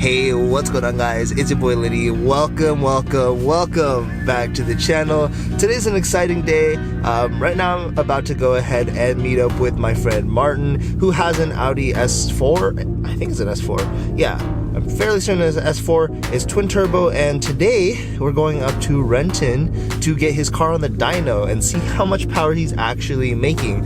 Hey, what's going on, guys? It's your boy Liddy. Welcome back to the channel. Today's an exciting day. Right now I'm about to go ahead and meet up with my friend Martin, who has an Audi S4. I think it's an S4. Yeah, I'm fairly certain it's an S4. It's twin turbo, and today we're going up to Renton to get his car on the dyno and see how much power he's actually making.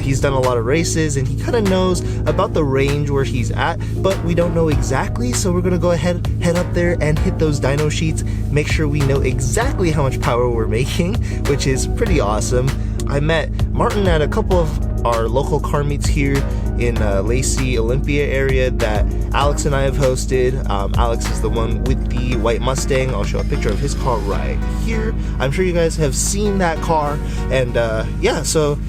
He's done a lot of races and he kind of knows about the range where he's at, but we don't know exactly, so we're gonna go ahead, head up there and hit those dyno sheets, make sure we know exactly how much power we're making, which is pretty awesome. I met Martin at a couple of our local car meets here in Lacey, Olympia area that Alex and I have hosted. Alex is the one with the white Mustang. I'll show a picture of his car right here. I'm sure you guys have seen that car, and yeah, so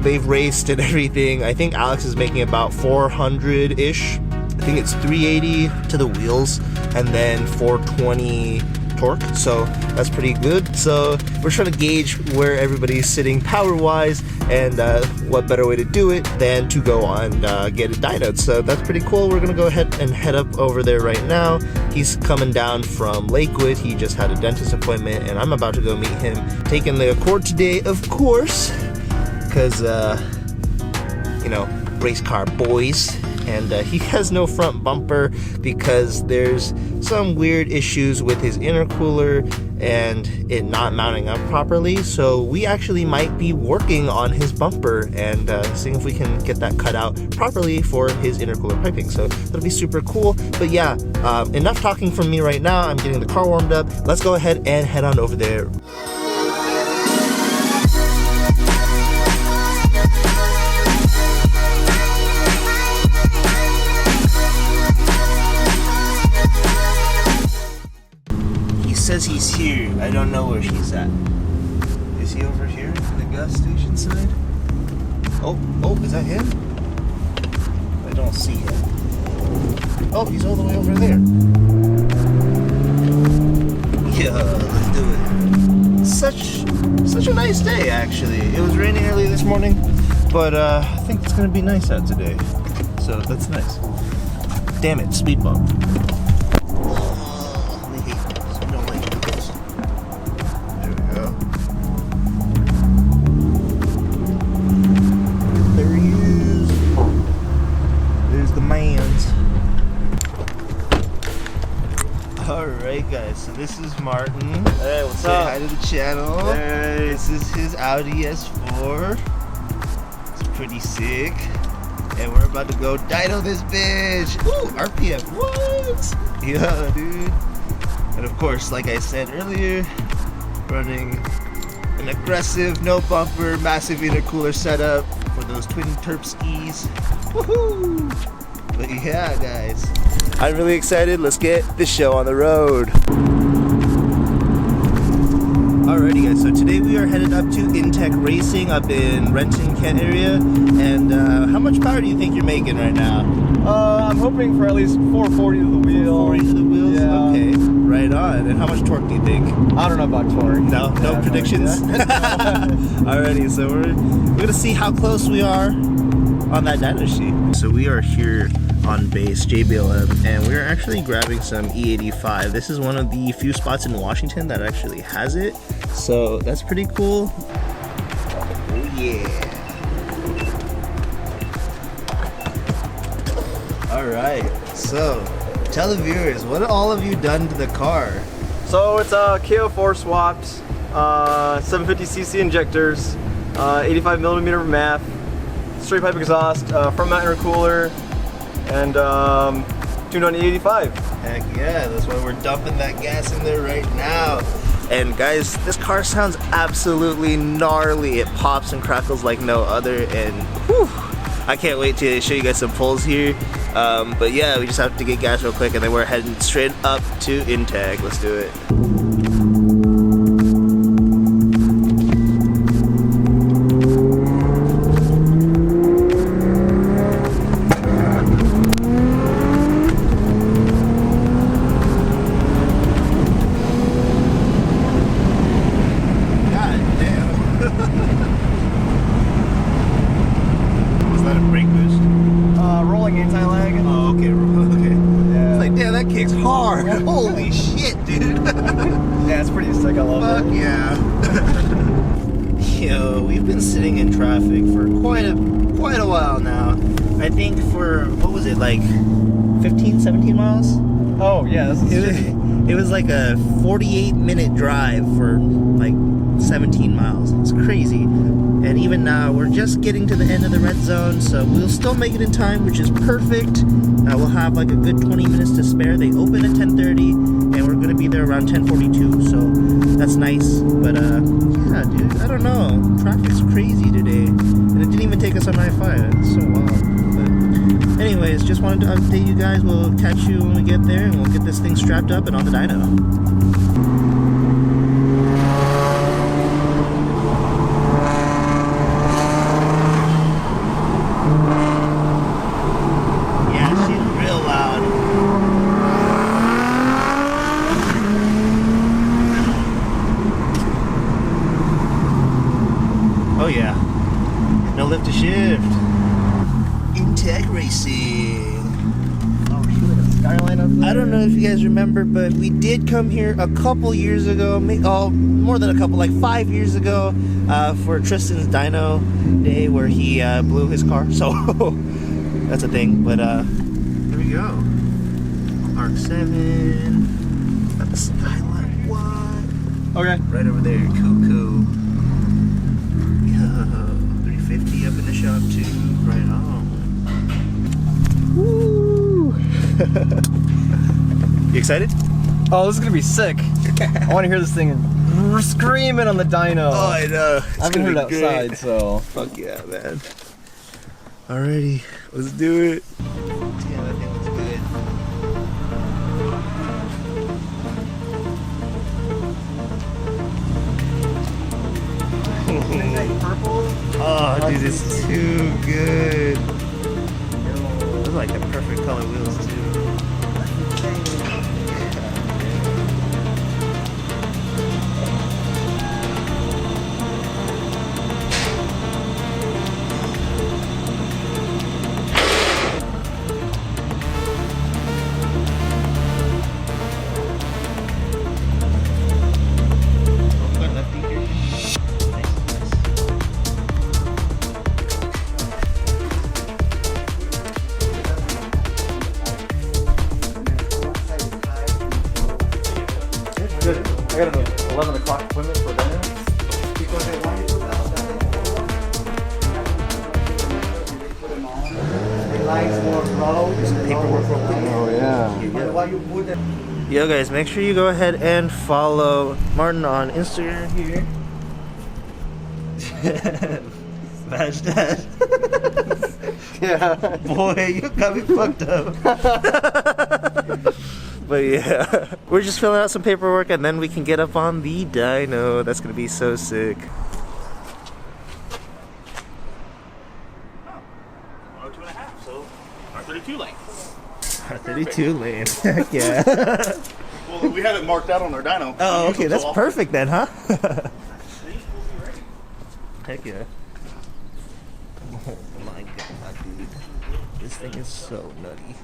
they've raced and everything. I think Alex is making about 400-ish. I think it's 380 to the wheels and then 420 torque, so that's pretty good. So we're trying to gauge where everybody's sitting power wise, and what better way to do it than to go on get it dynoed. So that's pretty cool. We're gonna go ahead and head up over there right now. He's coming down from Lakewood. He just had a dentist appointment, and I'm about to go meet him, taking the Accord today, of course, because you know, race car boys. And he has no front bumper because there's some weird issues with his intercooler and it not mounting up properly. So we actually might be working on his bumper and seeing if we can get that cut out properly for his intercooler piping. So that'll be super cool. But yeah, enough talking from me right now. I'm getting the car warmed up. Let's go ahead and head on over there. Says he's here. I don't know where he's at. Is he over here in the gas station side? Oh, is that him? I don't see him. Oh, he's all the way over there. Yeah, let's do it. Such a nice day, actually. It was raining early this morning, but I think it's gonna be nice out today. So that's nice. Damn it, speed bump. Alright guys, so this is Martin. Hey, what's up? Say hi to the channel. Hey. This is his Audi S4. It's pretty sick. And we're about to go dyno this bitch. Ooh, RPM, what? Yeah, dude. And of course, like I said earlier, running an aggressive, no bumper, massive intercooler setup for those twin terp skis. Woohoo! But yeah, guys, I'm really excited. Let's get this show on the road. Alrighty guys, so today we are headed up to Intec Racing up in Renton, Kent area. And how much power do you think you're making right now? I'm hoping for at least 440 to the wheel. 440 to the wheels? Yeah. Okay, right on. And how much torque do you think? I don't know about torque. No predictions? Alrighty, so we're gonna see how close we are on that dyno sheet. So we are here on base JBLM, and we're actually grabbing some E85. This is one of the few spots in Washington that actually has it, so that's pretty cool. Oh yeah. Alright, so tell the viewers, what have all of you done to the car? So it's a KO4 swapped, 750cc injectors, 85mm MAF, straight pipe exhaust, front mount intercooler, and tuned on E85. Heck yeah, that's why we're dumping that gas in there right now. And guys, this car sounds absolutely gnarly. It pops and crackles like no other, and whew, I can't wait to show you guys some pulls here. But yeah, we just have to get gas real quick, and then we're heading straight up to Intec. Let's do it. Rolling anti-lag. Oh, okay. Okay. Yeah. It's like Yeah, that kicks hard. Holy shit, dude. Yeah, it's pretty sick. I love Fuck it. yeah. Yo, we've been sitting in traffic for quite a while now. I think for, what was it, like 15, 17 miles? Oh yeah, this is It was like a 48-minute drive for like 17 miles. It's crazy. And even now, we're just getting to the end of the red zone, so we'll still make it in time, which is perfect. We'll have like a good 20 minutes to spare. They open at 10:30, and we're gonna be there around 10:42, so that's nice. But yeah, dude, I don't know. Traffic's crazy today, and it didn't even take us on I-5. It's so wild. But anyways, just wanted to update you guys. We'll catch you when we get there, and we'll get this thing strapped up and on the dyno. Oh yeah, no lift to shift. Intec racing. Oh shoot, a skyline up there. I don't know if you guys remember, but we did come here a couple years ago, more than a couple, like 5 years ago, for Tristan's dyno day where he blew his car. So that's a thing. But here we go. Arc 7. Got the skyline. What? Okay. Right over there. Cool. 350 up in the shop too. Right on. Woo! You excited? Oh, this is gonna be sick. I want to hear this thing screaming on the dyno. Oh, I know. I haven't heard it outside, so. Fuck yeah, man. Alrighty, let's do it. Yeah, that thing looks good. Purple. Oh, dude, it's too good. Those are like the perfect color wheels too. Good. I got an 11 o'clock appointment for dinner. Paperwork real quick. Oh yeah. Yo guys, make sure you go ahead and follow Martin on Instagram here. Smash that. Yeah. Boy, you got me fucked up. But yeah, we're just filling out some paperwork and then we can get up on the dyno. That's gonna be so sick. Oh, 2.5, so our 32 lane. Our 32 lane. Heck yeah. Well, we have it marked out on our dyno. Oh, okay, that's So I'll- perfect then, huh? Heck yeah. Oh my god, dude. This thing is so nutty.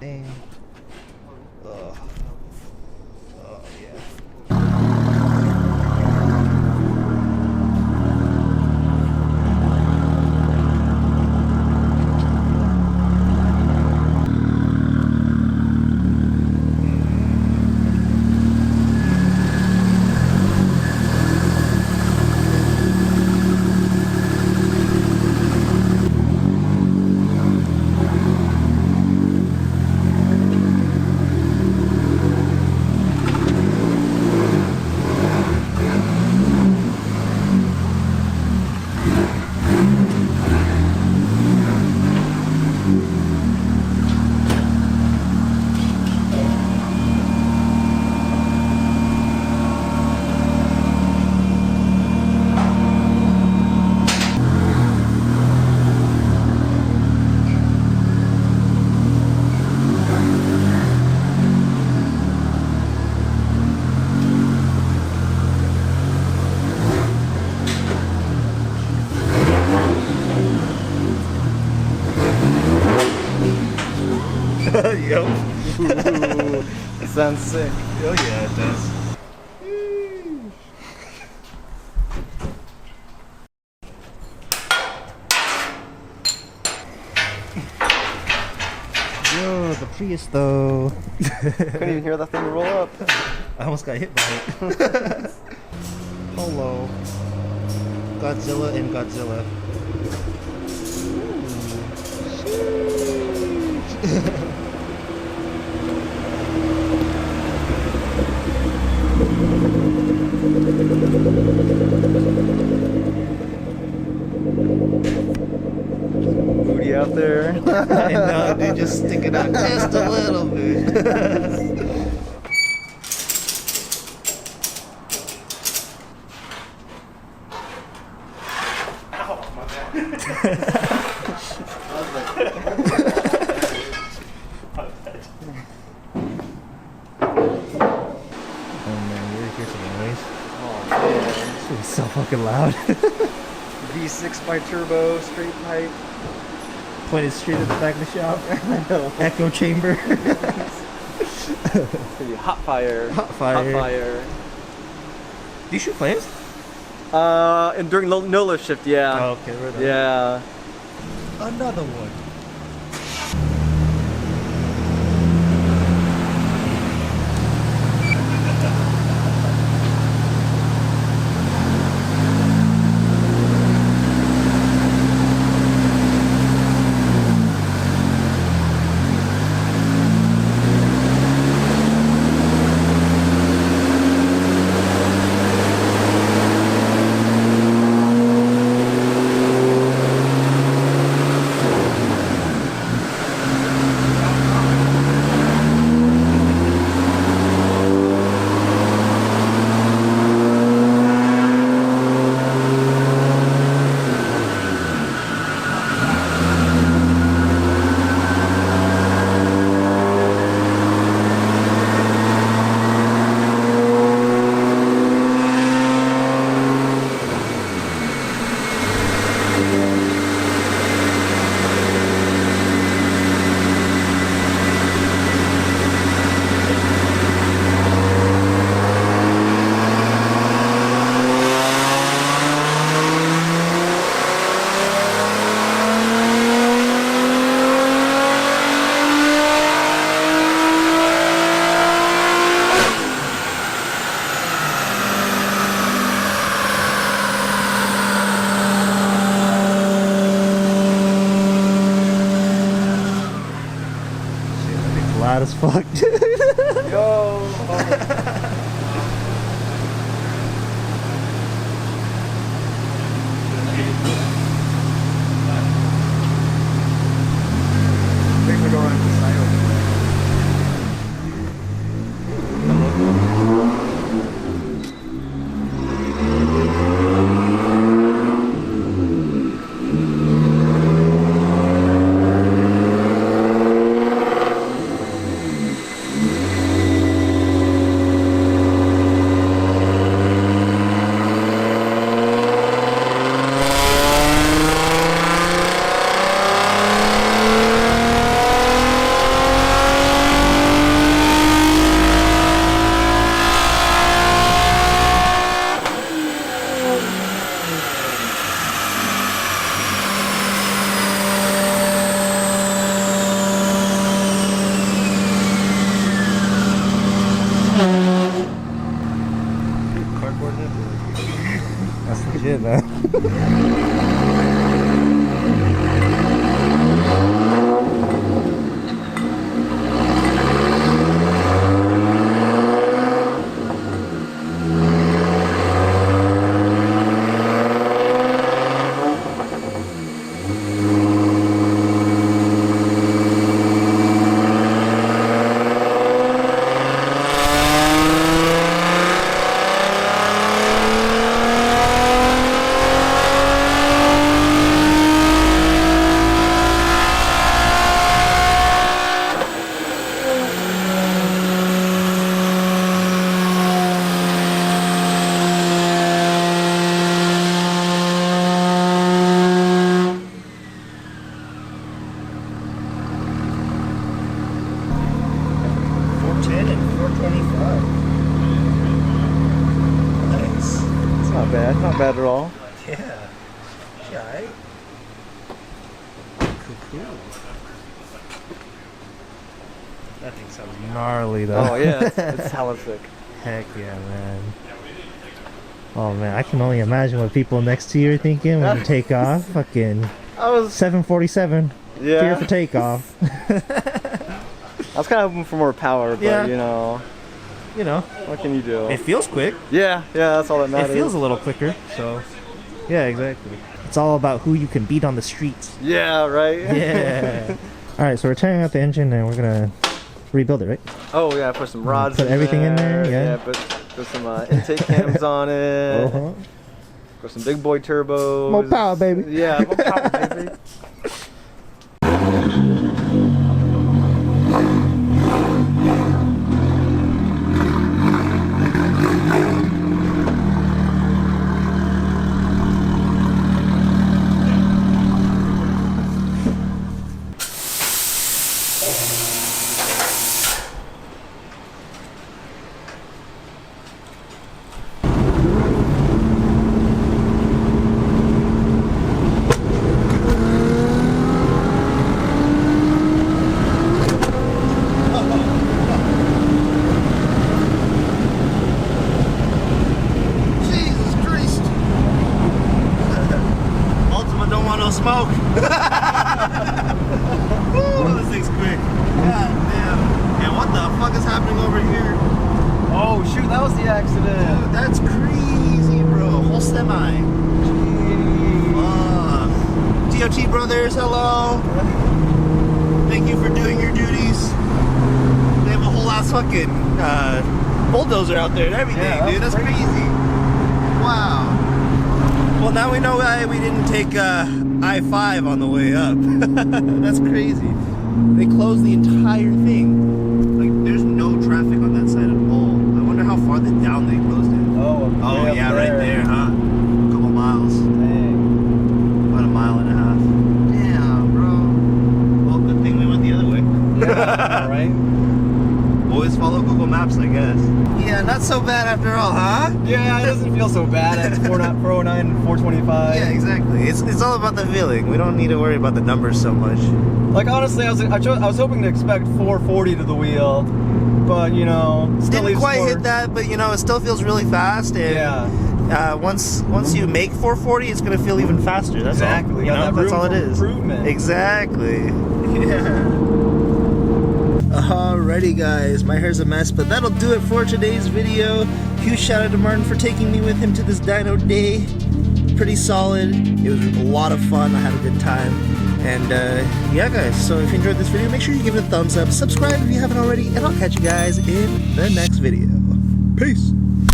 Dang. Oh. Oh yeah. Yep. Ooh, sounds sick. Oh yeah, it does. Yo, the Prius though. Couldn't even hear that thing roll up. I almost got hit by it. Hello. Godzilla and Godzilla. Booty out there. I know, dude, just stick it out just a little bit. It's so fucking loud. V6 by turbo, straight pipe. Pointed straight at the back of the shop. I know. Echo chamber. Hot fire. Hot fire. Hot fire. Do you shoot flames? And during no lift shift, yeah. Oh, okay, right on. Yeah. Another one. Loud as fuck. Yo. Things are going on silent. That's legit, man. not bad. Not bad at all. Yeah. Yeah, right? Cool. That thing sounds gnarly though. Oh yeah, it's hella sick. Heck yeah, man. Oh man, I can only imagine what people next to you are thinking when you take off. Fucking I was 747. yeah. Clear for takeoff. I was kind of hoping for more power, but Yeah. you know, what can you do? It feels quick. Yeah, that's all that matters. It feels a little quicker, so yeah, exactly. It's all about who you can beat on the streets. Yeah, right. Yeah. All right, so we're tearing out the engine and we're gonna rebuild it, right? Oh yeah, put some rods. Put everything in there, yeah. Put some intake cams on it. Uh-huh. Put some big boy turbos. More power, baby. Yeah, more power, baby. Jesus Christ. Ultima don't want no smoke. Ooh, this thing's quick. God damn. And what the fuck is happening over here? Oh shoot, that was the accident. Dude, that's crazy, bro. Whole semi. DOT brothers, hello. Thank you for doing your duties. They have a whole ass fucking bulldozer out there and everything, Yeah, dude. That's crazy. Wow. Well, now we know why we didn't take I-5 on the way up. That's crazy. They closed the entire thing. Like, there's no traffic on that side at all. I wonder how far down they closed it. Oh, way up Yeah, right there, huh? A couple miles. Dang. About a mile and a half. Damn, bro. Well, good thing we went the other way. Yeah, right? Always follow Google Maps, I guess. Yeah, not so bad after all, huh? Yeah, it doesn't feel so bad at 409, 425. Yeah, exactly. It's all about the feeling. We don't need to worry about the numbers so much. Like honestly, I was hoping to expect 440 to the wheel, but you know, still Didn't leaves quite more- hit that, but it still feels really fast. And Yeah, once you make 440, it's gonna feel even faster. That's exactly. all. You got that That's room all it for is. improvement. Exactly. Yeah. Alrighty guys, my hair's a mess, but that'll do it for today's video. Huge shout out to Martin for taking me with him to this dyno day. Pretty solid. It was a lot of fun. I had a good time. And yeah guys, so if you enjoyed this video, make sure you give it a thumbs up, subscribe if you haven't already, and I'll catch you guys in the next video. Peace.